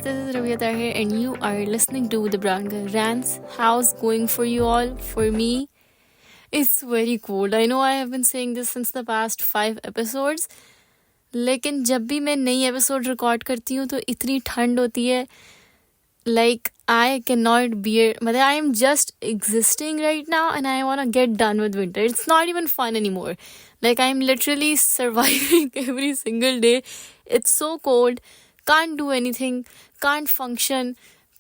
this is Ravia Tahir, and you are listening to the Brown Girl Rants. How's going for you all? For me, it's very cold. I know I have been saying this since the past 5 episodes, लेकिन जब भी मैं नई episode record करती हूँ तो इतनी ठंड होती है. Like, I cannot bear, मतलब I am just existing right now and I want to get done with winter. It's not even fun anymore. Like, I'm literally surviving every single day. It's so cold. Can't do anything. Can't function.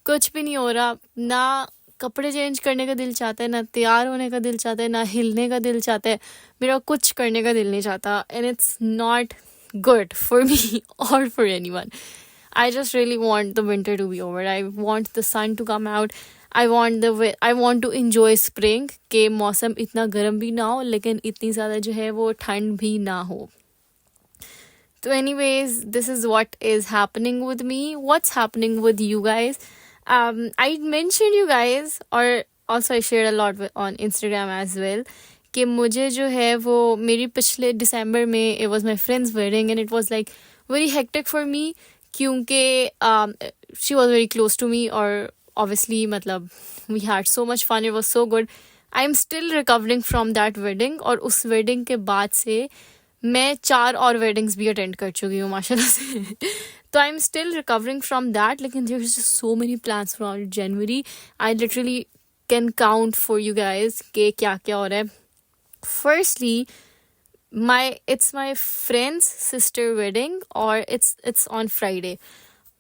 कुछ भी नहीं हो रहा. ना कपड़े change करने का दिल चाहता है, ना तैयार होने का दिल चाहता है, ना हिलने का दिल चाहता है. मेरा कुछ करने का दिल नहीं चाहता. And it's not good for me or for anyone. I just really want the winter to be over. I want the sun to come out. I want to enjoy spring. कि मौसम इतना गर्म भी ना हो लेकिन इतनी ज़्यादा जो है वो ठंड भी ना हो. So anyways, this is what is happening with me. What's happening with you guys? I mentioned you guys, or also I shared a lot on Instagram as well, कि मुझे जो है वो मेरी पिछले December में it was my friend's wedding and it was like very hectic for me क्योंकि she was very close to me और obviously मतलब we had so much fun, it was so good. I'm still recovering from that wedding और उस wedding के बाद से मैं 4 और weddings भी attend कर चुकी हूँ माशाल्लाह से. तो I'm still recovering from that, लेकिन there's just so many plans for January. I literally can count for you guys कि क्या क्या हो रहा है. Firstly, it's my friend's sister wedding, or it's on Friday,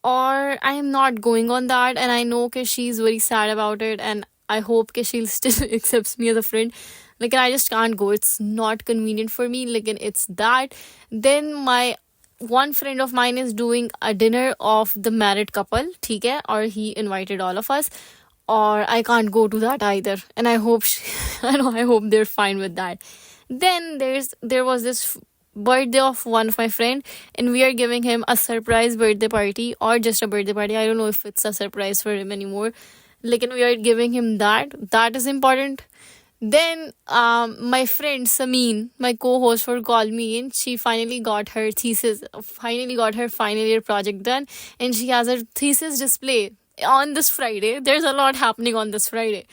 or I am not going on that, and I know that she's very sad about it, and I hope that she'll still accepts me as a friend. Like, I just can't go. It's not convenient for me. Like, it's that. Then my one friend of mine is doing a dinner of the married couple, ठीक है, or he invited all of us, or I can't go to that either, and I hope I hope they're fine with that. Then there was this birthday of one of my friend, and we are giving him a surprise birthday party, or just a birthday party. I don't know if it's a surprise for him anymore. Like, we are giving him that. That is important. Then my friend Sameen, my co-host for Call Me In, she finally got her final year project done, and she has a thesis display on this Friday. There's a lot happening on this Friday.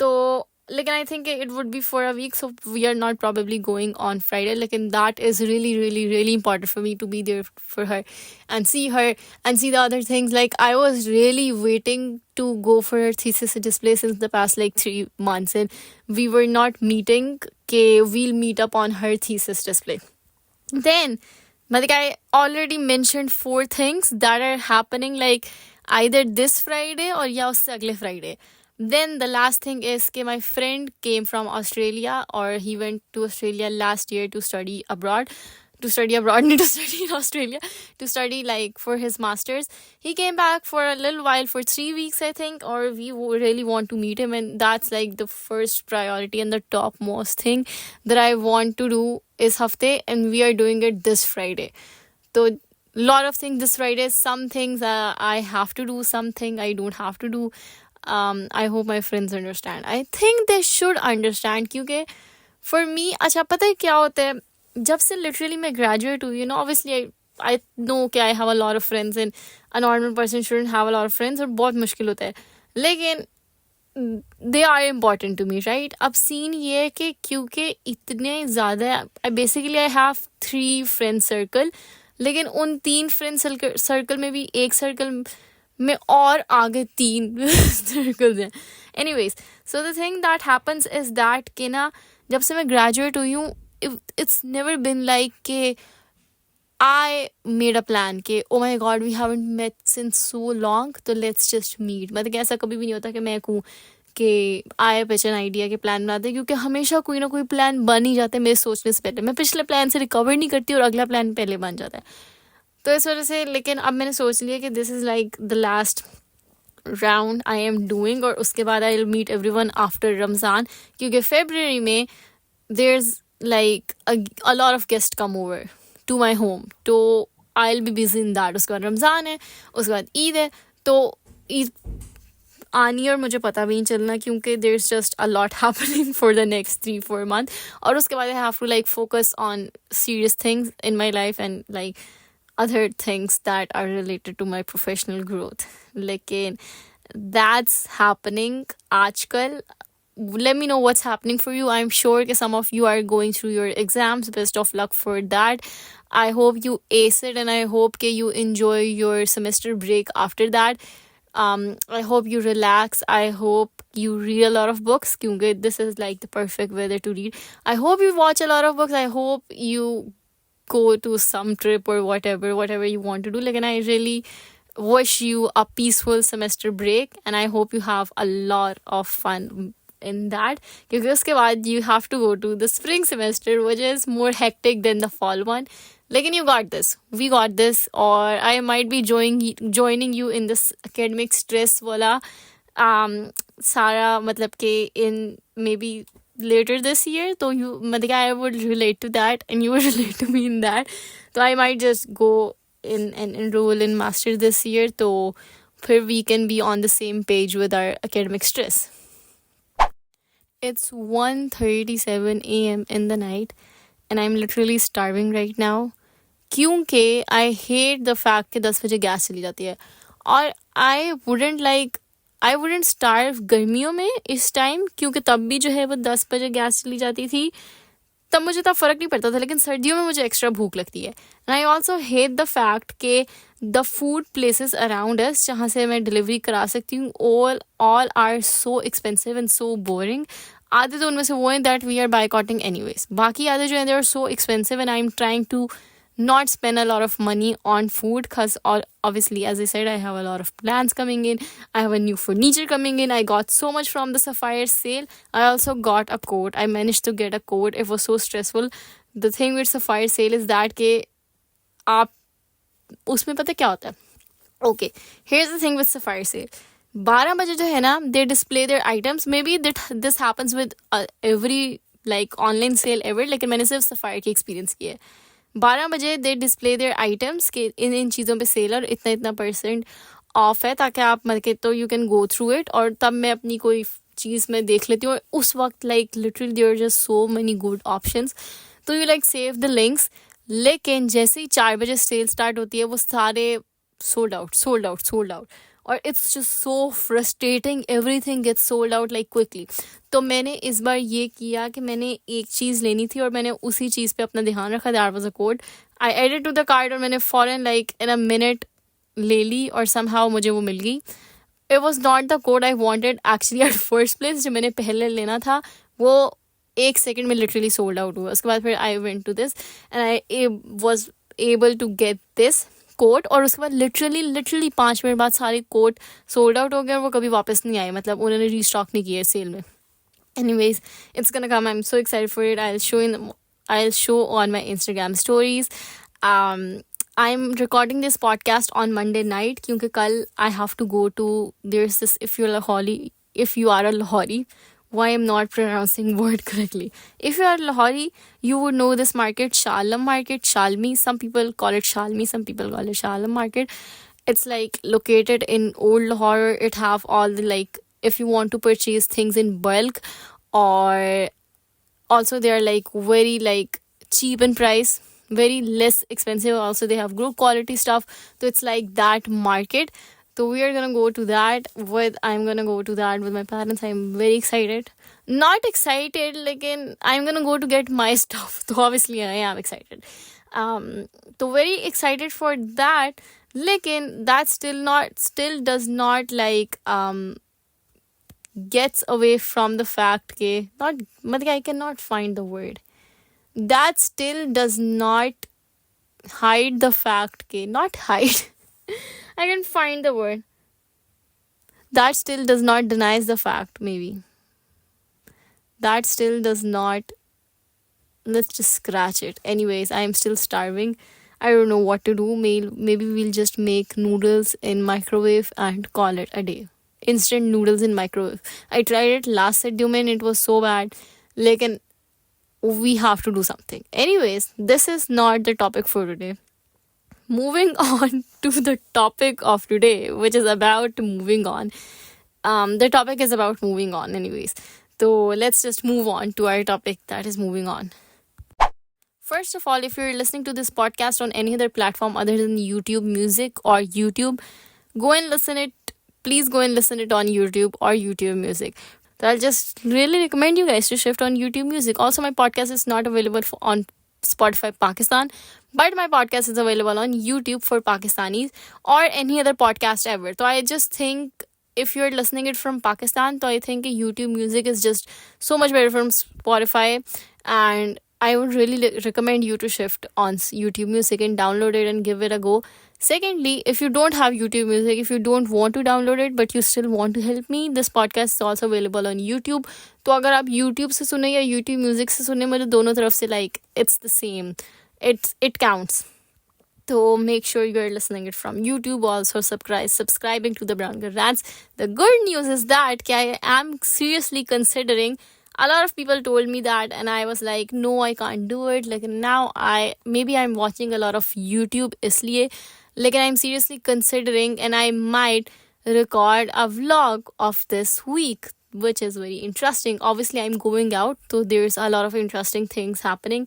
So like, I think it would be for a week, so we are not probably going on Friday. Like, and that is really, really, really important for me to be there for her and see the other things. Like, I was really waiting to go for her thesis display since the past like 3 months, and we were not meeting. Okay, we'll meet up on her thesis display. Then, like, I already mentioned 4 things that are happening like either this Friday or या उससे अगले Friday. Then the last thing is that my friend came from Australia, or he went to Australia last year to study abroad. Not to study in Australia, to study like for his masters. He came back for a little while, for 3 weeks I think, or we really want to meet him, and that's like the first priority and the topmost thing that I want to do is hafte, and we are doing it this Friday. So lot of things this Friday. Some things I have to do, something I don't have to do. I hope my friends understand. I think they should understand क्योंकि for me, अच्छा पता है क्या होता है, जब से literally मैं graduate हुई, obviously I know कि I have a lot of friends, and a normal person shouldn't have a lot of friends, और बहुत मुश्किल होता है, लेकिन they are important to me, right? अब scene ये है कि क्योंकि इतने ज़्यादा, basically I have 3 friend circle, लेकिन उन 3 friend circle में भी एक circle में और आगे 3 circles हैं. Anyways, so the thing that happens is that कि ना, जब से मैं graduate हुई हूँ, it's never been like कि I made a plan कि oh my god, we haven't met since so long, तो let's just meet. मतलब ऐसा कभी भी नहीं होता कि मैं कहूँ कि आए पिछन आइडिया के प्लान बनाते, क्योंकि हमेशा कोई ना कोई प्लान बन ही जाता है मेरे सोचने से पहले. मैं पिछले प्लान से रिकवर नहीं करती और अगला प्लान पहले बन जाता है. तो इस वजह से, लेकिन अब मैंने सोच लिया कि this is like the last round I am doing, और उसके बाद I will meet everyone after Ramzan, क्योंकि February में there is like a lot of guest come over to my home, तो I will be busy in that. उसके बाद रमज़ान है, उसके बाद ईद है, तो ईद आनी और मुझे पता भी नहीं चलना, क्योंकि there is just a lot happening for the next 3-4 months. और उसके बाद I have to like focus on serious things in my life, and like other things that are related to my professional growth. लेकिन that's happening आजकल. Let me know what's happening for you. I'm sure that some of you are going through your exams. Best of luck for that. I hope you ace it, and I hope that you enjoy your semester break after that. I hope you relax. I hope you read a lot of books. Because this is like the perfect weather to read. I hope you watch a lot of books. I hope you go to some trip or whatever you want to do. Like, and I really wish you a peaceful semester break, and I hope you have a lot of fun in that. क्योंकि उसके बाद you have to go to the spring semester, which is more hectic than the fall one. लेकिन you got this, we got this, or I might be joining you in this academic stress वाला सारा मतलब कि in maybe later this year. So you मतलब I would relate to that and you would relate to me in that. So I might just go in and enroll in master this year, so we can be on the same page with our academic stress. It's 1:37 a.m. in the night and I'm literally starving right now. क्योंकि I hate the fact कि 10 बजे gas चली जाती है और I wouldn't starve गर्मियों में इस टाइम, क्योंकि तब भी जो है वो 10 बजे गैस चली जाती थी, तब मुझे तब फर्क नहीं पड़ता था, लेकिन सर्दियों में मुझे एक्स्ट्रा भूख लगती है. And I also hate the fact के the food places around us जहाँ से मैं डिलीवरी करा सकती हूँ all are so expensive and so boring. आधे तो उनमें से वो हैं that we are boycotting anyways, बाकी आधे जो हैं they are so expensive and I am trying to not spend a lot of money on food because obviously, as I said, I have a lot of plans coming in. I have a new furniture coming in. I got so much from the Sapphire sale. I also got a coat. I managed to get a coat. It was so stressful. The thing with Sapphire sale is that के आप उसमें पता क्या होता है. Okay, here's the thing with Sapphire sale. 12 बजे जो है ना, they display their items. Maybe this happens with every like online sale ever, लेकिन मैंने सिर्फ Sapphire की experience की है. 12 बजे दे डिस्प्ले देयर आइटम्स के इन चीज़ों पे सेल और इतना परसेंट ऑफ है, ताकि आप मतलब तो you can go through it. और तब मैं अपनी कोई चीज़ में देख लेती हूँ और उस वक्त like literally there are just so many good options, तो you like save the links. लेकिन जैसे ही 4 बजे सेल स्टार्ट होती है वो सारे सोल्ड आउट और it's just so frustrating. Everything gets sold out like quickly. तो मैंने इस बार ये किया कि मैंने एक चीज़ लेनी थी और मैंने उसी चीज़ पे अपना ध्यान रखा. That was a code. I added to the card और मैंने फॉरन लाइक इन अ मिनट ले ली और समहाउ मुझे वो मिल गई. It was not the code I wanted actually at first place. जो मैंने पहले लेना था वो 1 सेकेंड में लिटरली सोल्ड आउट हुआ. उसके बाद फिर I went to this and I was able to get this coat. और उसके बाद लिटरली 5 मिनट बाद सारे कोट सोल्ड आउट हो गए और वो कभी वापस नहीं आए. मतलब उन्होंने रीस्टॉक नहीं किया सेल में. Anyways, it's gonna come. I'm so excited for it. I'll show on my Instagram stories. I'm recording this podcast on Monday night क्योंकि कल I have to go to, there's this, if you are a Lahori, why I'm not pronouncing word correctly. If you are Lahori, you would know this market, Shalam Market, Shalmi. Some people call it Shalmi, some people call it Shalam Market. It's like located in Old Lahore. It have all the like, if you want to purchase things in bulk, or also they are like very like cheap in price, very less expensive. Also they have good quality stuff, so it's like that market. So we are gonna go to that I'm gonna go to that with my parents. I'm very excited, not excited like I'm gonna go to get my stuff, so obviously I am excited. So very excited for that. Lekin that still does not like gets away from the fact I cannot find the word. That still does not hide the fact not hide. I can find the word. That still does not denies the fact. Maybe that still does not. Let's just scratch it. Anyways, I am still starving. I don't know what to do. Maybe we'll just make noodles in microwave and call it a day. Instant noodles in microwave. I tried it last schedule and it was so bad. Like, we have to do something. Anyways, this is not the topic for today. Moving on to the topic of today, which is about moving on. The topic is about moving on anyways. So let's just move on to our topic that is moving on. First of all, if you're listening to this podcast on any other platform other than YouTube Music or YouTube, go and listen it. Please go and listen it on YouTube or YouTube Music. So I'll just really recommend you guys to shift on YouTube Music. Also, my podcast is not available on Spotify Pakistan, but my podcast is available on YouTube for Pakistanis or any other podcast ever. So I just think if you're listening it from Pakistan, so I think YouTube Music is just so much better from Spotify, and I would really recommend you to shift on YouTube Music and download it and give it a go. Secondly, if you don't have YouTube Music, if you don't want to download it but you still want to help me, this podcast is also available on YouTube. तो अगर आप YouTube से सुने या YouTube Music से सुने, मुझे दोनों तरफ से like it's the same. It counts. So make sure you're listening it from YouTube. Also subscribing to the Brown Girl Rants. The good news is that I am seriously considering. A lot of people told me that, and I was like, no, I can't do it. Like now, I'm watching a lot of YouTube, इसलिए. Like I'm seriously considering, and I might record a vlog of this week, which is very interesting. Obviously, I'm going out, so there's a lot of interesting things happening.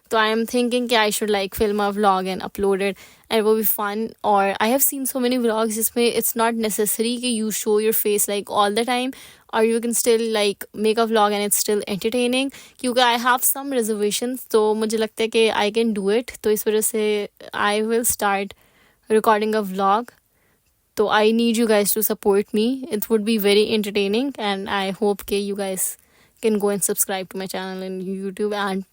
So I am thinking that I should like film a vlog and upload it, and it will be fun. Or I have seen so many vlogs जिसमें it's not necessary that you show your face like all the time, or you can still like make a vlog and it's still entertaining. क्योंकि I have some reservations, तो मुझे लगता है कि I can do it. तो इस वजह से I will start recording a vlog. So I need you guys to support me. It would be very entertaining, and I hope that you guys can go and subscribe to my channel on YouTube and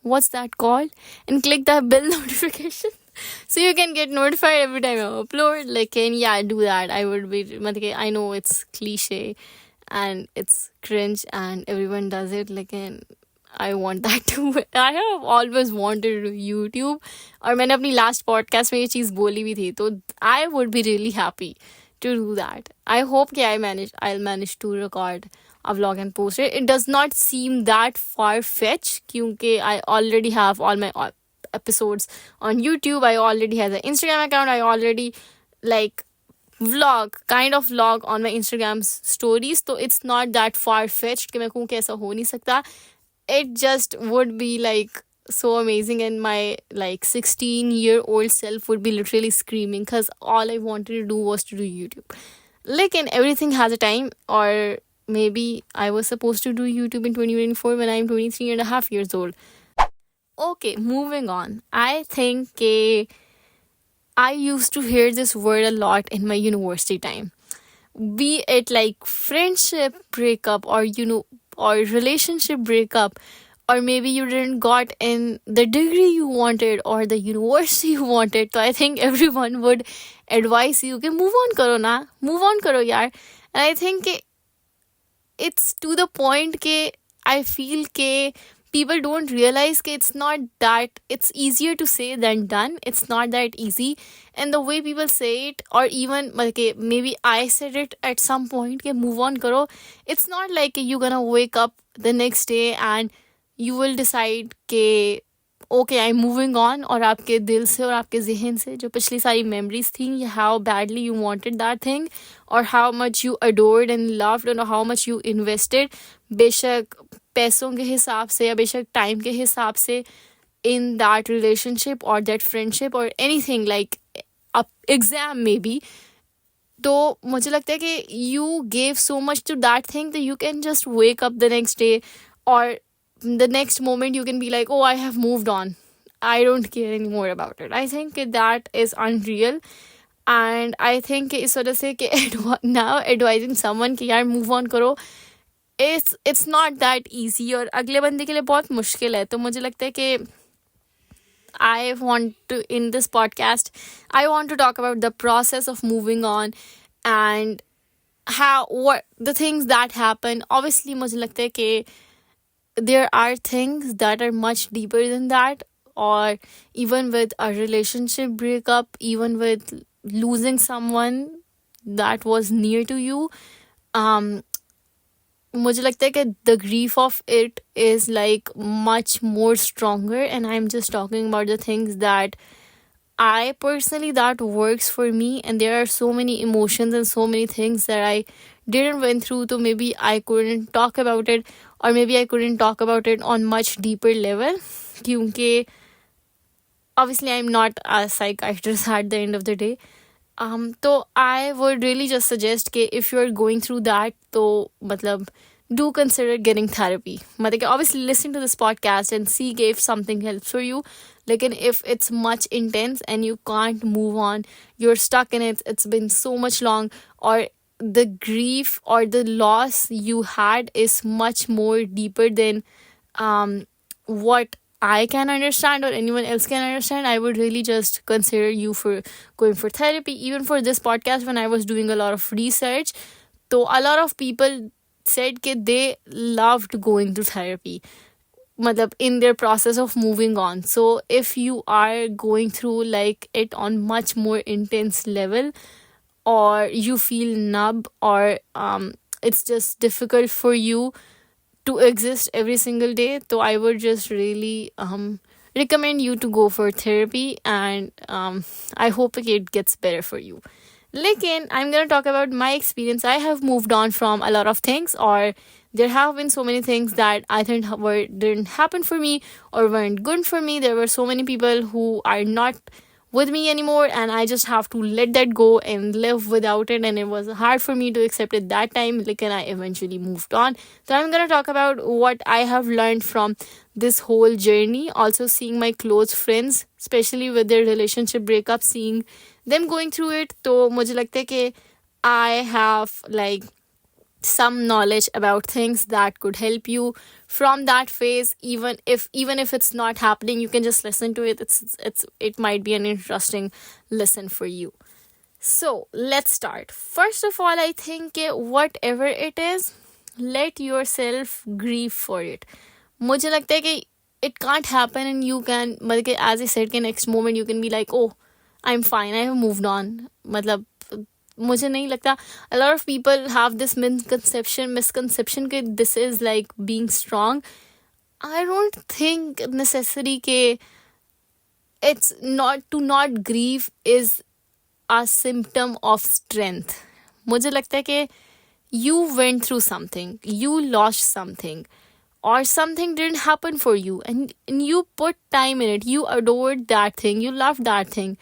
what's that called, and click the bell notification so you can get notified every time I upload. Like, and yeah, do that. I would be, I know it's cliche and it's cringe and everyone does it, like, and I want that too. I have always wanted to do YouTube, और मैंने अपनी last podcast में ये चीज़ बोली भी थी, तो I would be really happy to do that. I hope that I'll manage to record a vlog and post it. It does not seem that far-fetched because I already have all my episodes on YouTube. I already have an Instagram account. I already like vlog on my Instagram stories. So it's not that far-fetched कि मैं कहूँ कि ऐसा हो नहीं सकता. It just would be like so amazing, and my like 16-year-old self would be literally screaming because all I wanted to do was to do YouTube. Like, and everything has a time, or maybe I was supposed to do YouTube in 2024 when I'm 23 and a half years old. Okay, moving on. I think I used to hear this word a lot in my university time. Be it like friendship breakup or or relationship breakup, or maybe you didn't got in the degree you wanted or the university you wanted. So I think everyone would advise you, move on karo na, move on karo yaar. And I think it's to the point that I feel that people don't realize that it's not that, it's easier to say than done. It's not that easy. And the way people say it, or even maybe I said it at some point, that move on karo. It's not like you're gonna wake up the next day and you will decide that okay, I'm moving on, और आपके दिल से और आपके ज़हन से जो पिछली सारी memories थी, how badly you wanted that thing, or how much you adored and loved, and how much you invested, बेशक पैसों के हिसाब से या बेशक टाइम के हिसाब से, in that relationship or that friendship or anything, like exam maybe. तो मुझे लगता है कि you gave so much to that thing that you can just wake up the next day, or the next moment you can be like, oh, I have moved on, I don't care anymore about it. I think that is unreal, and I think इस वजह से कि now advising someone कि यार move on करो, it's not that easy, और अगले बंदे के लिए बहुत मुश्किल है. तो मुझे लगता है कि I want to, in this podcast, I want to talk about the process of moving on and what the things that happen. Obviously मुझे लगता है कि there are things that are much deeper than that, or even with a relationship breakup, even with losing someone that was near to you, मुझे लगता है कि the grief of it is like much more stronger, and I'm just talking about the things that I personally, that works for me, and there are so many emotions and so many things that I didn't went through, so maybe I couldn't talk about it, or maybe I couldn't talk about it on much deeper level. Kyunki obviously I'm not a psychiatrist at the end of the day. So I would really just suggest कि if you're going through that, तो मतलब do consider getting therapy. मतलब कि obviously listen to this podcast and see if something helps for you. Like, if it's much intense and you can't move on, you're stuck in it, it's been so much long, or the grief or the loss you had is much more deeper than what I can understand or anyone else can understand, I would really just consider you for going for therapy. Even for this podcast, when I was doing a lot of research, so a lot of people said that they loved going to therapy, matlab, in their process of moving on. So if you are going through like it on much more intense level, or you feel numb, or it's just difficult for you to exist every single day, so I would just really recommend you to go for therapy, and I hope it gets better for you. Lekin, I'm gonna talk about my experience. I have moved on from a lot of things, or there have been so many things that I think didn't happen for me or weren't good for me. There were so many people who are not with me anymore, and I just have to let that go and live without it, and it was hard for me to accept it that time, like, and I eventually moved on. So I'm gonna talk about what I have learned from this whole journey, also seeing my close friends, especially with their relationship breakup, seeing them going through it. तो मुझे लगता है कि I have like some knowledge about things that could help you from that phase. Even if it's not happening, you can just listen to it. It might be an interesting listen for you. So let's start. First of all, I think whatever it is, let yourself grieve for it. मुझे लगता है कि it can't happen and you can, मतलब कि as I said, कि next moment you can be like, oh, I'm fine, I have moved on. मतलब मुझे नहीं लगता, a lot of people have this misconception कि this is like being strong. I don't think necessary कि it's not grieve is a symptom of strength. मुझे लगता है कि you went through something, you lost something, or something didn't happen for you, and you put time in it, you adored that thing, you loved that thing,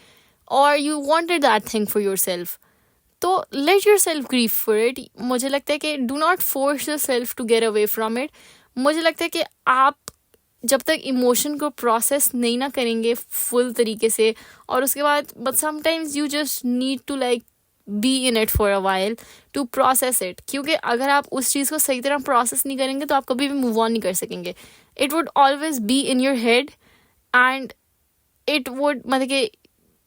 or you wanted that thing for yourself. तो let yourself grieve for it. मुझे लगता है कि do not force yourself to get away from it. मुझे लगता है कि आप जब तक इमोशन को प्रोसेस नहीं ना करेंगे फुल तरीके से, और उसके बाद but sometimes you just need to like be in it for a while to process it. क्योंकि अगर आप उस चीज़ को सही तरह प्रोसेस नहीं करेंगे तो आप कभी भी मूव ऑन नहीं कर सकेंगे. It would always be in your head, and it would मतलब कि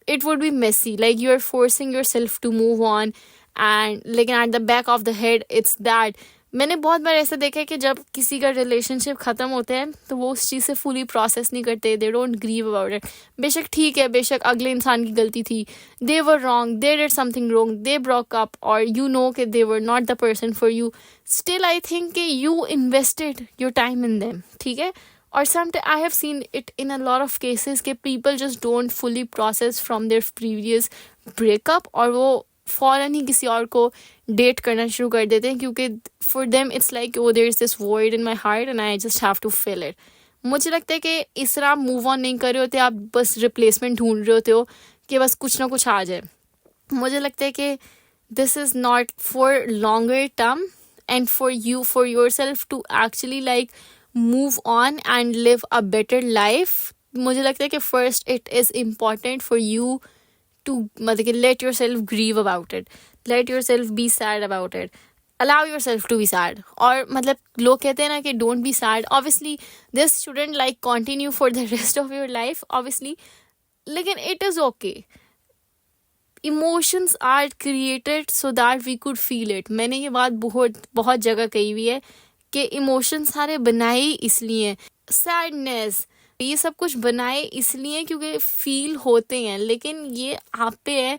it would be messy, like you're forcing yourself to move on, and like at the back of the head it's that. मैंने बहुत बार ऐसा देखा है कि जब किसी का रिलेशनशिप ख़त्म होता है तो वो उस चीज़ से फुली प्रोसेस नहीं करते, they don't grieve about it. बेशक ठीक है, बेशक अगले इंसान की गलती थी, they were wrong, they did something wrong, they broke up, और यू नो कि they were not the person for you. Still I think कि you invested your time in them, ठीक है. Or sometimes I have seen it in a lot of cases कि people just don't fully process from their previous breakup, और वो फौरन ही किसी और को डेट करना शुरू कर देते हैं, क्योंकि for them it's like, oh, there is this void in my heart and I just have to fill it. मुझे लगता है कि इस तरह आप मूव ऑन नहीं कर रहे होते, आप बस रिप्लेसमेंट ढूंढ रहे होते हो कि बस कुछ ना कुछ आ जाए. मुझे लगता है कि this is not for longer term, and for you, for yourself to actually like move on and live a better life. मुझे लगता है कि first it is important for you to मतलब कि let yourself grieve about it, let yourself be sad about it, allow yourself to be sad. और मतलब लोग कहते हैं ना कि don't be sad, obviously this shouldn't like continue for the rest of your life, obviously, लेकिन it is okay. Emotions are created so that we could feel it. मैंने ये बात बहुत जगह कही हुई है कि इमोशंस सारे बनाए इसलिए, सैडनेस, ये सब कुछ बनाए इसलिए क्योंकि फील होते हैं, लेकिन ये आप पे है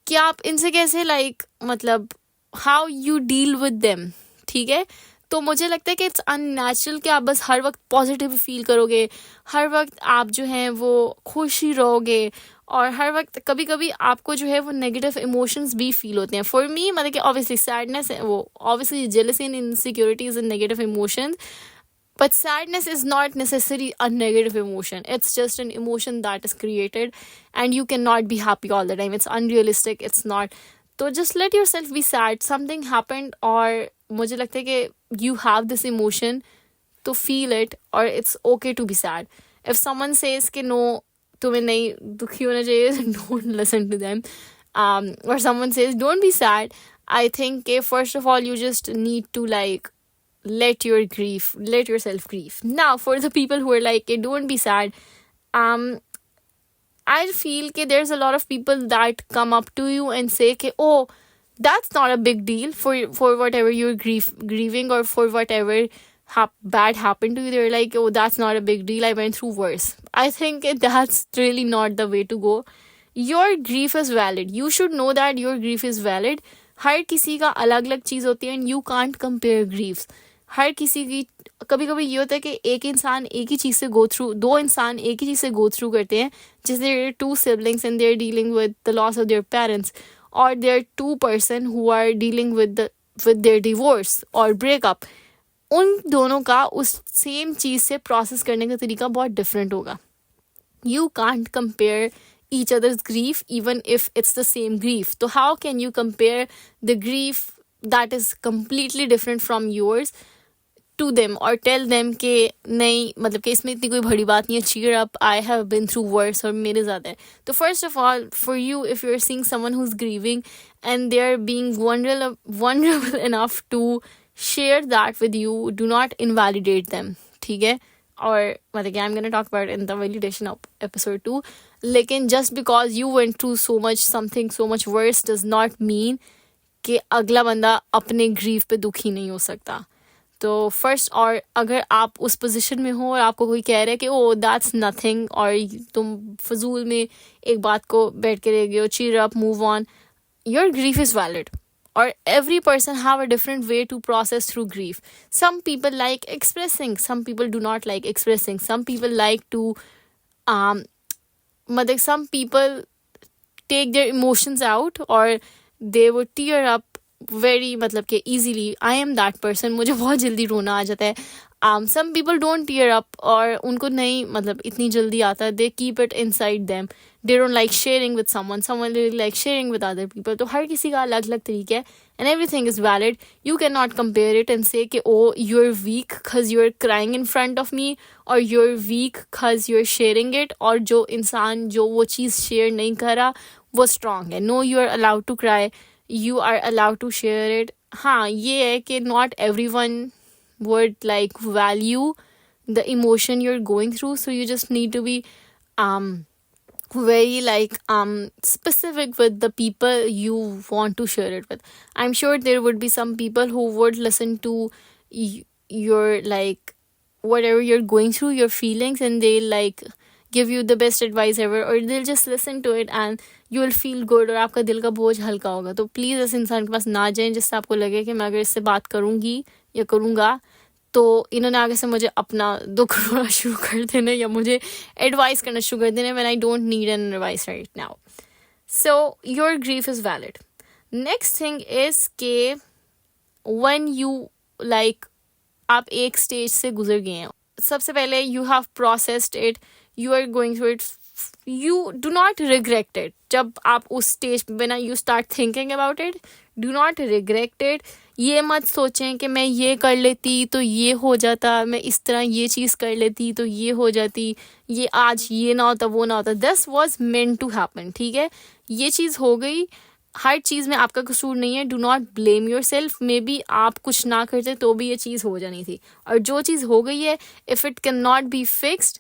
कि आप इनसे कैसे लाइक मतलब how you deal with them, ठीक है. तो मुझे लगता है कि इट्स अननेचुरल कि आप बस हर वक्त पॉजिटिव फील करोगे, हर वक्त आप जो हैं वो खुश ही रहोगे, और हर वक्त कभी कभी आपको जो है वो नेगेटिव इमोशंस भी फील होते हैं. फॉर मी मतलब कि ऑब्वियसली सैडनेस है, वो obviously jealousy and insecurities and negative emotions. But sadness is not necessarily a negative emotion. It's just an emotion that is created, and you cannot be happy all the time. It's unrealistic. It's not. So just let yourself be sad. Something happened, or मुझे लगता है कि you have this emotion, to feel it, or it's okay to be sad. If someone says कि no, तुम्हें नहीं दुखी होना चाहिए, don't listen to them. Or someone says don't be sad. I think first of all you just need to like let yourself grieve. Now for the people who are like don't be sad, um I feel that there's a lot of people that come up to you and say oh, that's not a big deal for whatever you're grieving, or for whatever bad happened to you. They're like, oh, that's not a big deal, I went through worse. I think that's really not the way to go. Your grief is valid. You should know that your grief is valid. हर किसी का अलग अलग चीज़ होती है, and you can't compare griefs. हर किसी की कभी कभी ये होता है कि एक इंसान एक ही चीज़ से गो थ्रू, दो इंसान एक ही चीज़ से गो थ्रू करते हैं, जैसे 2 siblings and they're dealing with the loss of their parents, or there are 2 person who are dealing with their divorce or breakup. उन दोनों का उस सेम चीज़ से प्रोसेस करने का तरीका बहुत डिफरेंट होगा. You can't compare each other's grief even if it's the same grief. So how can you compare the grief that is completely different from yours to them, or tell them कि नहीं मतलब कि इसमें इतनी कोई बड़ी बात नहीं है, cheer up, I have been through worse, और मेरे ज़्यादा है. तो first of all, for you, if you're seeing someone who's grieving and they're being vulnerable enough to share that with you, do not invalidate them. ठीक है. और मतलब कि I'm gonna talk about it in the validation of episode 2. लेकिन just because you went through something so much worse does not mean कि अगला बंदा अपने ग्रीफ पे दुखी नहीं हो सकता. तो फर्स्ट, और अगर आप उस पोजीशन में हो और आपको कोई कह रहा है कि ओ दैट्स नथिंग, और तुम फजूल में एक बात को बैठ के रह गए हो, cheer up, move on, your grief is valid. Or every person have a different way to process through grief. Some people like expressing, some people do not like expressing. Some people like to some people take their emotions out, or they would tear up very मतलब कि easily. I am that person. मुझे बहुत जल्दी रोना आ जाता है. Some people don't tear up, और उनको नहीं मतलब इतनी जल्दी आता है. They keep it inside them. They don't like sharing with someone really like sharing with other people. तो हर किसी का अलग अलग तरीका है, and everything is valid. You cannot compare it and say कि oh, you're weak because you're crying in front of me, or you're weak because you're sharing it, और जो इंसान जो वो चीज़ share नहीं कर रहा वो strong है. No, you are allowed to cry. You are allowed to share it. हाँ, ये है कि not everyone would like value the emotion you're going through, so you just need to be very like specific with the people you want to share it with. I'm sure there would be some people who would listen to your like whatever you're going through, your feelings, and they'll like give you the best advice ever, or they'll just listen to it and you will feel good, और आपका दिल का बोझ हल्का होगा. तो please ऐसे इंसान के पास ना जाएं जिससे आपको लगे कि मैं अगर इससे बात करूँगी या करूँगा तो इन्होंने आगे से मुझे अपना दुख रोना शुरू कर देना, या मुझे एडवाइस करना शुरू कर देना, when I don't need an advice right now. So your grief is valid. Next thing is कि when you like आप एक स्टेज से गुजर गए हैं, सबसे पहले you have processed it, you are going through it, you do not regret it. जब आप उस स्टेज पे when you start thinking about it, do not regret it. ये मत सोचें कि मैं ये कर लेती तो ये हो जाता, मैं इस तरह ये चीज़ कर लेती तो ये हो जाती, ये आज ये ना होता वो ना होता. This was meant to happen. ठीक है, ये चीज़ हो गई. हर चीज़ में आपका कसूर नहीं है. Do not blame your self. May be आप कुछ ना करते तो भी ये चीज़ हो जानी थी, और जो चीज़ हो गई है, if it can not be fixed,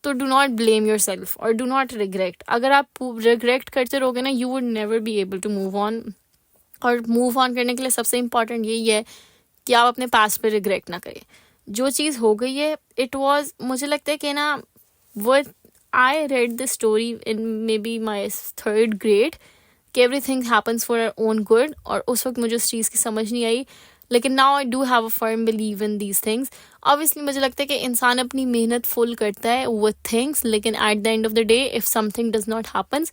तो do not blame yourself और डू नॉट रिग्रेट. अगर आप रिग्रेट करते रहोगे ना, you would never be able to move on. और मूव ऑन करने के लिए सबसे इम्पॉर्टेंट यही है कि आप अपने पास्ट पे रिग्रेट ना करें. जो चीज़ हो गई है, इट वॉज, मुझे लगता है कि ना, वो I read this story in maybe my 3rd grade कि everything happens for our own good, और उस वक्त मुझे उस चीज़ की समझ नहीं आई. लेकिन now I do have a firm believe in these things. Obviously मुझे लगता है कि इंसान अपनी मेहनत फुल करता है विथ थिंग्स, लेकिन at the end of the day if something does not happens,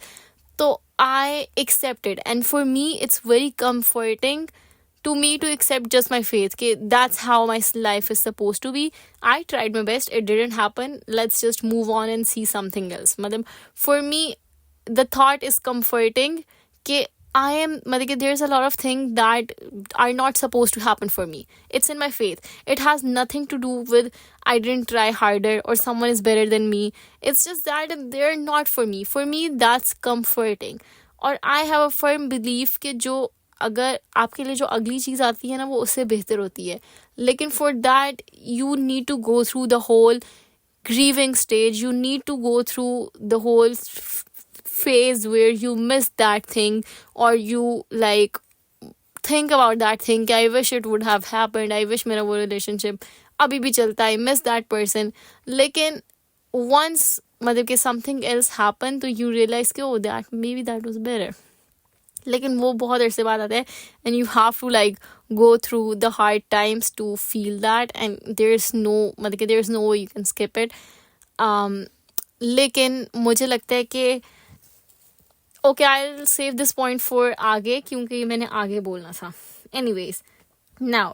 तो I accept it. And for me, it's very comforting to me to accept just my faith. Okay, that's how my life is supposed to be. I tried my best. It didn't happen. Let's just move on and see something else. Madam, for me, the thought is comforting. Okay, I am, मतलब there's a lot of things that are not supposed to happen for me. It's in my faith. It has nothing to do with I didn't try harder or someone is better than me. It's just that they're not for me. For me, that's comforting. और I have a firm belief कि जो अगर आपके लिए जो अगली चीज़ आती है ना, वो उससे बेहतर होती है. लेकिन for that, you need to go through the whole grieving stage. You need to go through the whole phase where you miss that thing, or you like think about that thing कि I wish it would have happened. I wish मेरा वो relationship अभी भी चलता. I miss that person. लेकिन once मतलब कि something else happened, तो you realize कि oh, that maybe that was better. लेकिन वो बहुत अरसे बाद आता है, and you have to like go through the hard times to feel that, and there's no मतलब कि there's no way you can skip it. लेकिन मुझे लगता है कि okay, I'll save this point for आगे, क्योंकि मैंने आगे बोलना था. Anyways, now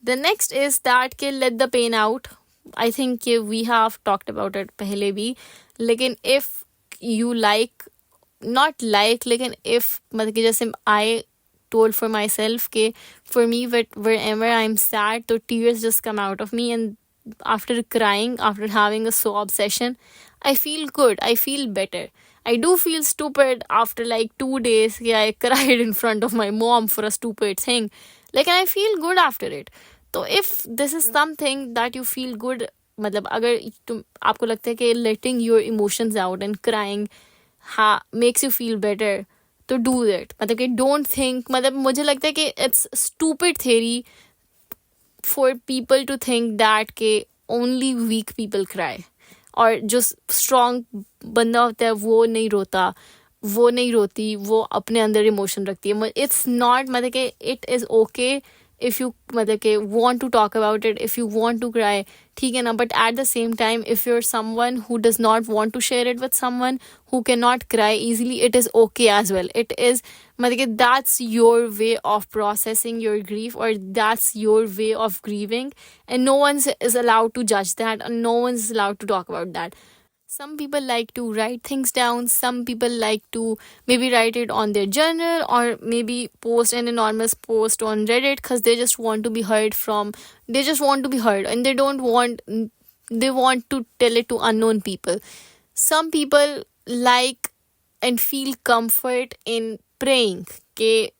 the next is that कि let the pain out. I think we have talked about it पहले भी, लेकिन if you like, not like, लेकिन if मतलब कि जैसे I told for myself कि for me wherever I'm sad, तो tears just come out of me, and after crying, after having a sob session, I feel good. I feel better. I do feel stupid after like 2 days. Yeah, I cried in front of my mom for a stupid thing. Like, and I feel good after it. So if this is something that you feel good, मतलब अगर आपको लगता है कि letting your emotions out and crying makes you feel better, तो do it. मतलब कि don't think, मतलब मुझे लगता है कि it's stupid theory for people to think that के only weak people cry. और जो स्ट्रॉन्ग बंदा होता है वो नहीं रोता, वो नहीं रोती, वो अपने अंदर इमोशन रखती है. इट्स नॉट मतलब कि it is okay if you मतलब कि want to talk about it, if you want to cry, ठीक है ना. But at the same time if you are someone who does not want to share it with someone who can not cry easily, it is okay as well. It is मतलब कि that's your way of processing your grief, और that's your way of grieving, and no one is allowed to judge that, and no one is allowed to talk about that. Some people like to write things down. Some people like to maybe write it on their journal, or maybe post an anonymous post on Reddit because they just want to be heard from. They just want to be heard, and they don't want. They want to tell it to unknown people. Some people like and feel comfort in praying. Okay,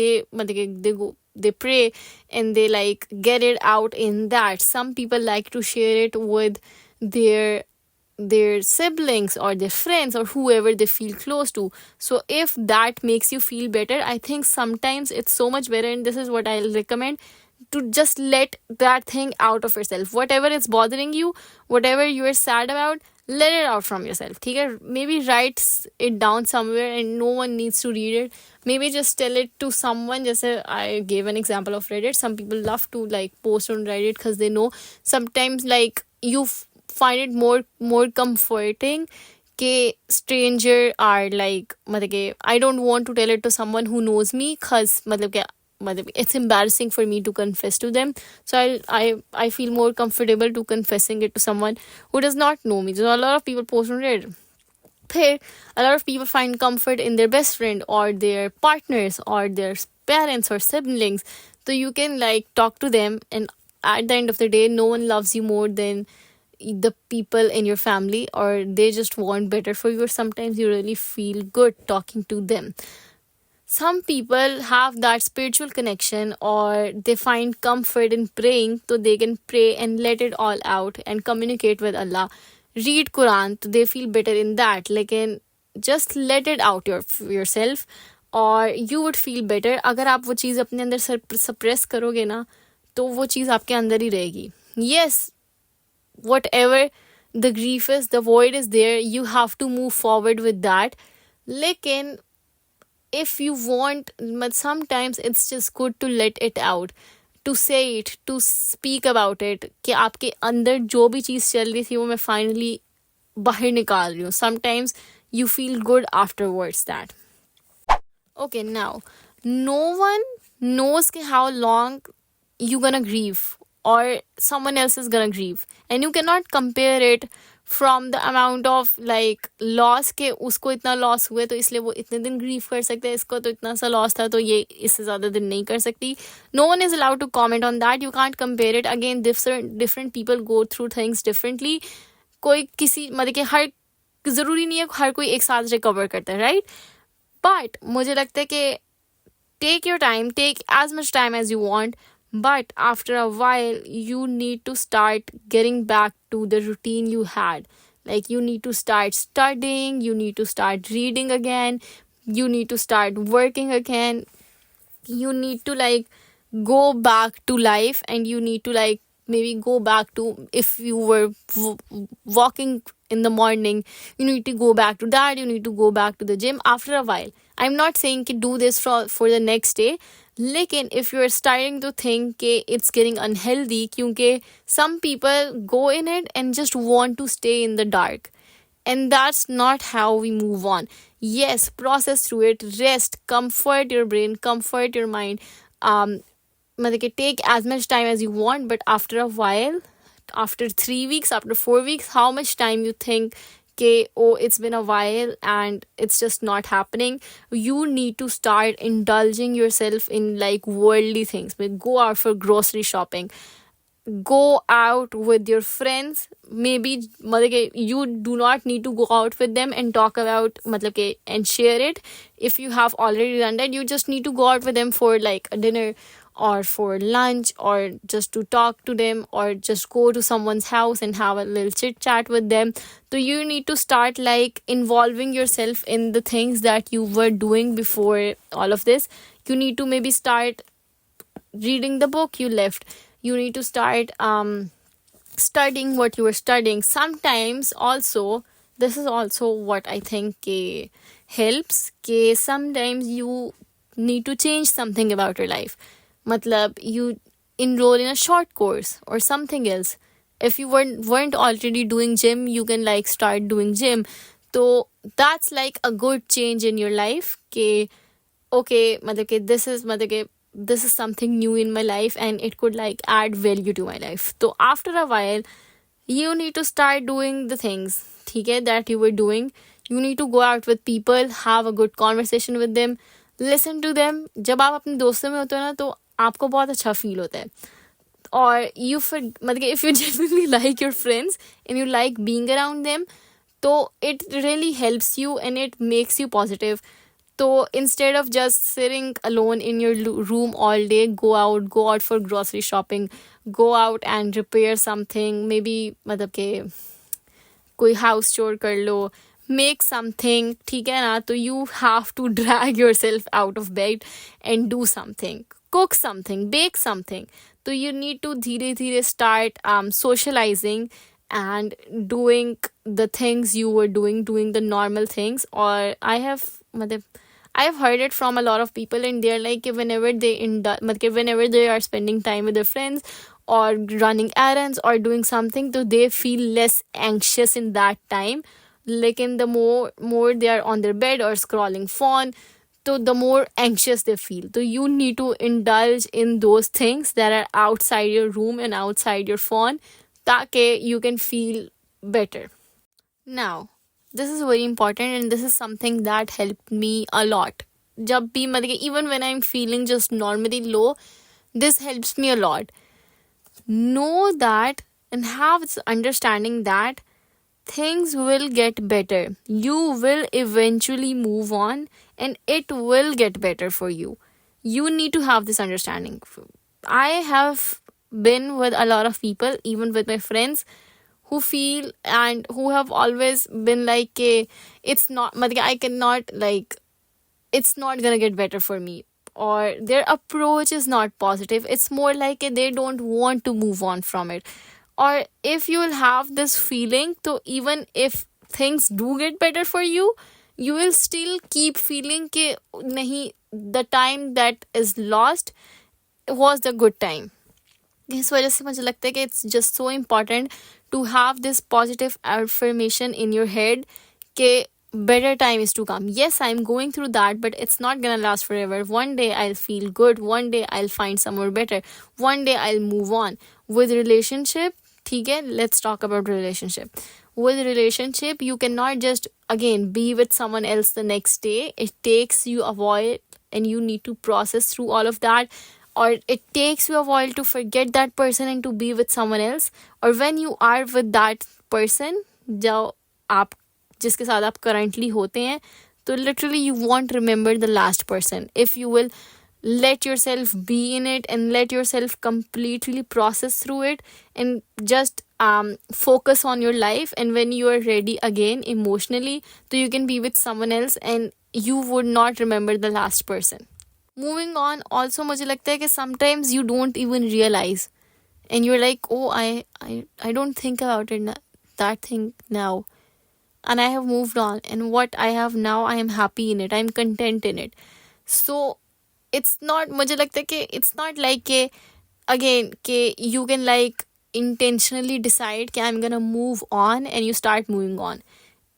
they go. They pray and they like get it out in that. Some people like to share it with their siblings or their friends or whoever they feel close to. So if that makes you feel better, I think sometimes it's so much better, and this is what I'll recommend, to just let that thing out of yourself. Whatever is bothering you, whatever you are sad about, let it out from yourself. Okay? Maybe write it down somewhere and no one needs to read it. Maybe just tell it to someone. Just I gave an example of Reddit. Some people love to like post on Reddit because they know sometimes like you find it more comforting कि stranger are like मतलब कि I don't want to tell it to someone who knows me because मतलब कि it's embarrassing for me to confess to them. So I feel more comfortable to confessing it to someone who does not know me. So a lot of people post on Reddit. Here, a lot of people find comfort in their best friend or their partners or their parents or siblings. So you can like talk to them, and at the end of the day, no one loves you more than the people in your family, or they just want better for you, or sometimes you really feel good talking to them. Some people have that spiritual connection, or they find comfort in praying, so they can pray and let it all out and communicate with Allah. Read Quran, so they feel better in that. Like, just let it out yourself, or you would feel better. अगर आप वो चीज़ अपने अंदर suppress करोगे ना, तो वो चीज़ आपके अंदर ही रहेगी. Yes, whatever the grief is, the void is there. You have to move forward with that. लेकिन if you want, but sometimes it's just good to let it out, to say it, to speak about it, कि आपके अंदर जो भी चीज़ चल रही थी वो मैं फाइनली बाहर निकाल रही हूँ. Sometimes you feel good afterwards that. Okay, now, no one knows how long you gonna grieve or someone else is gonna grieve, and you cannot compare it from the amount of like loss के उसको इतना loss हुए तो इसलिए वो इतने दिन grieve कर सकते हैं, इसको तो इतना सा loss था तो ये इससे ज़्यादा दिन नहीं कर सकती. No one is allowed to comment on that. You can't compare it. Again, different people go through things differently. कोई किसी मतलब कि हर ज़रूरी नहीं है हर कोई एक साथ रिकवर करता है, राइट? बट मुझे लगता है कि take your time, take as much time as you want, but after a while you need to start getting back to the routine you had. Like, you need to start studying, you need to start reading again, you need to start working again, you need to like go back to life, and you need to like maybe go back to, if you were walking in the morning, you need to go back to that, you need to go back to the gym after a while. I'm not saying कि do this for the next day, लेकिन if you're starting to think कि it's getting unhealthy, क्योंकि some people go in it and just want to stay in the dark, and that's not how we move on. Yes, process through it, rest, comfort your brain, comfort your mind, मतलब कि take as much time as you want, but after a while, after 3 weeks, after 4 weeks, how much time you think okay, oh, it's been a while and it's just not happening, you need to start indulging yourself in like worldly things. Like, go out for grocery shopping, go out with your friends. Maybe मतलब कि you do not need to go out with them and talk about मतलब कि and share it. If you have already done that, you just need to go out with them for like a dinner or for lunch, or just to talk to them, or just go to someone's house and have a little chit chat with them. So you need to start like involving yourself in the things that you were doing before all of this. You need to maybe start reading the book you left. You need to start studying what you were studying. Sometimes also, this is also what I think helps, sometimes you need to change something about your life. Matlab, you enroll in a short course or something else. If you weren't already doing gym, you can like start doing gym. So that's like a good change in your life. Okay, this is something new in my life and it could like add value to my life. So after a while, you need to start doing the things, okay, that you were doing. You need to go out with people, have a good conversation with them, listen to them. जब आप अपने दोस्तों में होते हो ना, तो आपको बहुत अच्छा फील होता है. और मतलब if you genuinely like your friends and you like being around them, so it really helps you and it makes you positive. So instead of just sitting alone in your room all day, go out for grocery shopping, go out and repair something. Maybe मतलब के कोई house chore कर लो, make something, ठीक है ना? तो you have to drag yourself out of bed and do something, cook something, bake something. So you need to धीरे धीरे start socializing and doing the things you were doing the normal things. Or I have heard it from a lot of people, and they're like whenever they are spending time with their friends or running errands or doing something, so they feel less anxious in that time. Like, in the more they are on their bed or scrolling phone, so the more anxious they feel. So you need to indulge in those things that are outside your room and outside your phone, ताकि you can feel better. Now, this is very important, and this is something that helped me a lot. जब भी मतलब even when I'm feeling just normally low, this helps me a lot. Know that and have this understanding that things will get better. You will eventually move on and it will get better for you. You need to have this understanding. I have been with a lot of people, even with my friends, who feel and who have always been like, it's not, I cannot, like, it's not gonna get better for me. Or their approach is not positive. It's more like they don't want to move on from it. Or if you will have this feeling, so even if things do get better for you, you will still keep feeling कि नहीं, the time that is lost was the good time. इस वजह से मुझे लगता है कि it's just so important to have this positive affirmation in your head कि better time is to come. Yes, I'm going through that, but it's not gonna last forever. One day I'll feel good. One day I'll find somewhere better. One day I'll move on. With relationship, ठीक है, let's talk about relationship. With relationship, you cannot just again be with someone else the next day. It takes you a while and you need to process through all of that, or it takes you a while to forget that person and to be with someone else. Or when you are with that person, जो आप जिसके साथ आप currently होते हैं, तो literally you won't remember the last person if you will let yourself be in it and let yourself completely process through it and just focus on your life. And when you are ready again emotionally, so you can be with someone else and you would not remember the last person. Moving on, also मुझे लगता है कि sometimes you don't even realize and you're like, oh, I don't think about it that thing now, and I have moved on, and what I have now, I am happy in it, I'm content in it. So it's not, मुझे लगता है कि it's not like कि again कि you can like intentionally decide कि I'm gonna move on and you start moving on.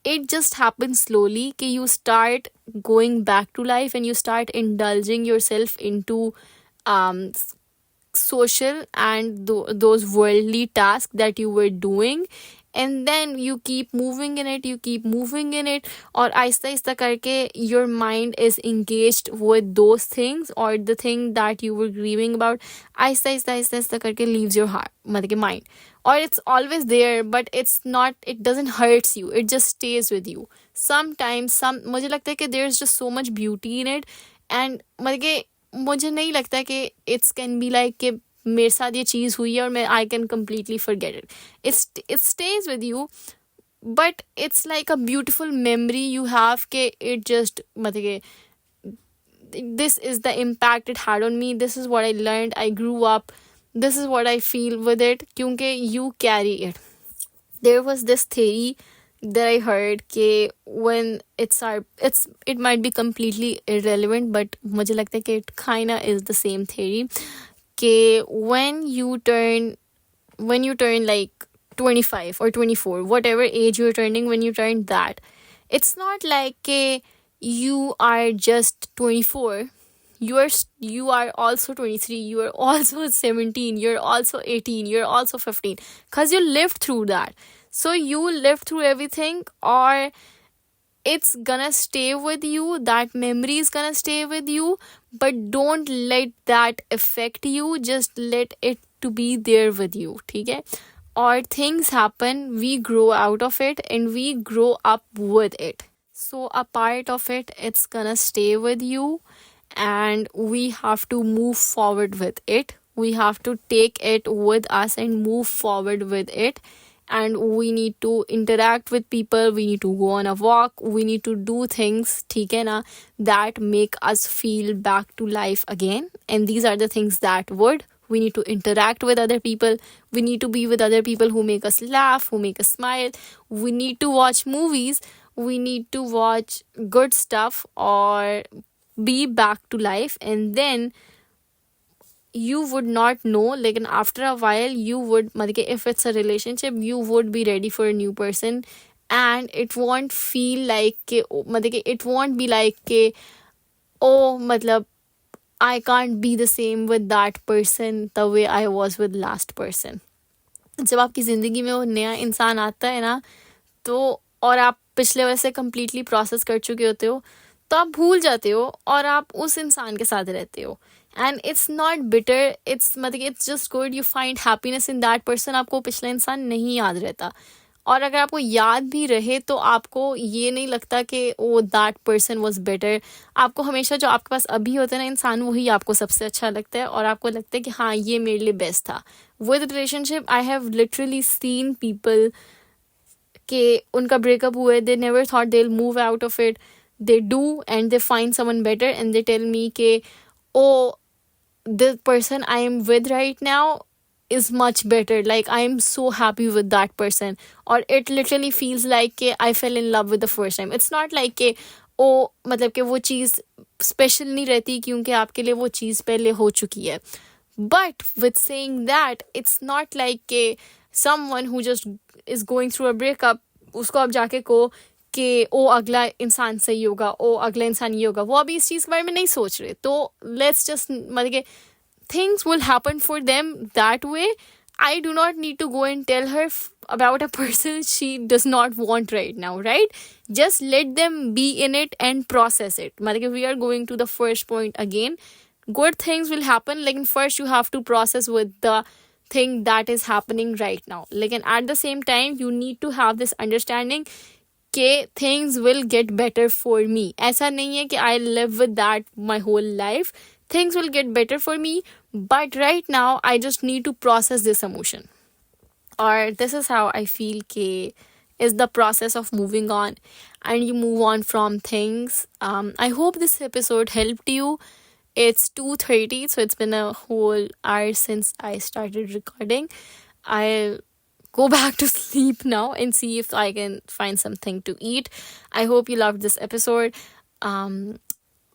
It just happens slowly कि you start going back to life and you start indulging yourself into um social and those worldly tasks that you were doing, and then you keep moving in it, you keep moving in it, और आहिस्ता आहिस्ता करके your mind is engaged with those things or the thing that you were grieving about. Aahista Aahista Aahista Aahista करके leaves your heart, मतलब कि mind, or it's always there but it's not, it doesn't hurts you, it just stays with you. Sometimes मुझे लगता है कि there's just so much beauty in it, and मतलब कि मुझे नहीं लगता कि इट्स कैन बी लाइक कि मेरे साथ ये चीज़ हुई है और मैं I can completely forget it. It stage with you, but it's like a beautiful memory you have के इट जस्ट मतलब कि this is the impact it had on me, this is what I learned, I grew up, this is what I feel with it, क्योंकि you carry it. There was this theory that I heard कि when it might be completely irrelevant, but मुझे लगता है कि it kinda is the same theory कि when you turn like 25 or 24, whatever age you're turning, when you turn that, it's not like कि you are just 24, you are also 23, you are also 17, you're also 18, you're also 15, because you lived through that. So you lived through everything, or it's gonna stay with you, that memory is gonna stay with you, but don't let that affect you, just let it to be there with you, ठीक है? Or things happen, we grow out of it and we grow up with it. So a part of it, it's gonna stay with you and we have to move forward with it. We have to take it with us and move forward with it. And we need to interact with people, we need to go on a walk, we need to do things, ठीक है ना, that make us feel back to life again. And these are the things that would, we need to interact with other people, we need to be with other people who make us laugh, who make us smile, we need to watch movies, we need to watch good stuff or be back to life. And then you would not know, like, and after a while you would, मतलब if it's a relationship, you would be ready for a new person, and it won't feel like कि मतलब it won't be like कि oh मतलब I can't be the same with that person the way I was with last person. जब आपकी ज़िंदगी में वो नया इंसान आता है ना, तो और आप पिछले वाले से कम्प्लीटली प्रोसेस कर चुके होते हो, तो आप भूल जाते हो और आप उस इंसान के साथ रहते हो. And it's not bitter, it's मतलब it's just good, you find happiness in that person. आपको पिछला इंसान नहीं याद रहता, और अगर आपको याद भी रहे तो आपको ये नहीं लगता कि ओ दैट पर्सन वॉज बेटर. आपको हमेशा जो आपके पास अभी होता है ना इंसान, वही आपको सबसे अच्छा लगता है और आपको लगता है कि हाँ ये मेरे लिए बेस्ट था. With relationship I have literally seen people कि उनका ब्रेकअप हुआ है, they never thought they will move out of it, they do, and they find someone better and they tell me ke oh the person I am with right now is much better, like I am so happy with that person, or it literally feels like ke I fell in love with the first time. It's not like ke oh मतलब कि वो चीज़ special नहीं रहती क्योंकि आपके लिए वो चीज़ पहले हो चुकी है, But with saying that, it's not like someone who just is going through a breakup, उसको अब जाके को कि ओ अगला इंसान सही होगा, ओ अगला इंसान ये होगा, वो अभी इस चीज़ के बारे में नहीं सोच रहे. तो लेट्स जस्ट मतलब कि things will happen for them that way. I do not need to go and tell her about a person she does not want right now, right? Just let them be in it and process it. Like if we are going to the first point again, good things will happen. Like first you have to process with the thing that is happening right now. Like and at the same time, you need to have this understanding कि things will get better for me. ऐसा नहीं है कि I live with that my whole life. Things will get better for me, but right now I just need to process this emotion. Or this is how I feel कि is the process of moving on and you move on from things. I hope this episode helped you. It's 2:30, so it's been a whole hour since I started recording. I'll go back to sleep now and see if I can find something to eat. I hope you loved this episode.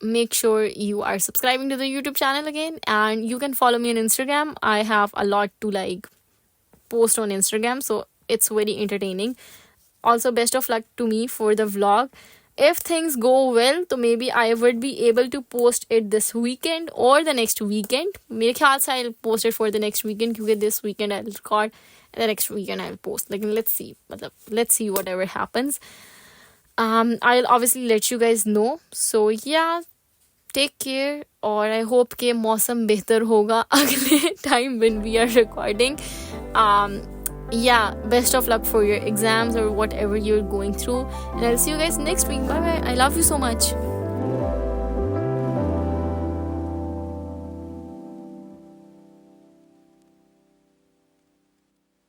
Make sure you are subscribing to the YouTube channel again, and you can follow me on Instagram. I have a lot to like post on Instagram, so it's very entertaining. Also, best of luck to me for the vlog. If things go well, तो maybe I would be able to post it this weekend or the next weekend. मेरे ख्याल से I'll post it for the next weekend क्योंकि this weekend I'll record and the next weekend I'll post. Like let's see, let's see whatever happens. I'll obviously let you guys know. So yeah, take care. और I hope कि मौसम बेहतर होगा अगले time when we are recording. Yeah, best of luck for your exams or whatever you're going through, and I'll see you guys next week. Bye bye. I love you so much.